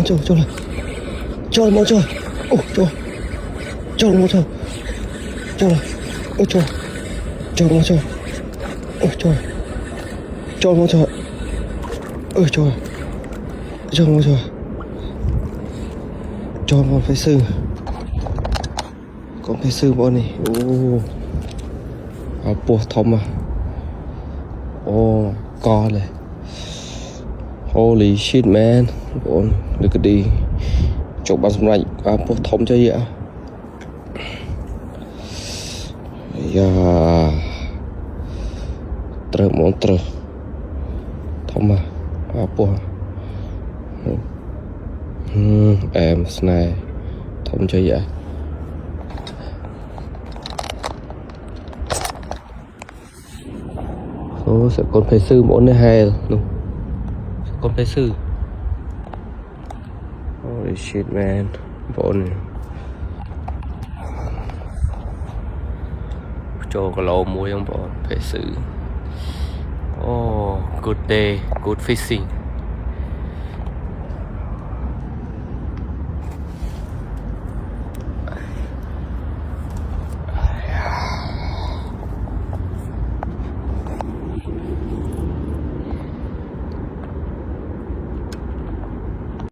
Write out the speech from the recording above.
Cho mau cho. Ô cho mau cho. Cho ôi cho. Cho mau cho. Ôi cho. Cho mau cho. Ôi cho. Cho mau cho. Cho con phải sư. Con phải sư bọn này. Ô. Bùa thông à. Ô co này. Holy shit man. Bọn được cái đi. Chụp bằng sầm lạnh bùa thông cho vậy ạ. Yeah. Trơ monster. Thông à. Bùa. Em này thông cho vậy. Số sẽ con phải sư mỗi nơi hai luôn. Con phải sư. Holy shit man. Bọn cho cái lỗ mũi không bọn phải sư. Oh, good day, good fishing.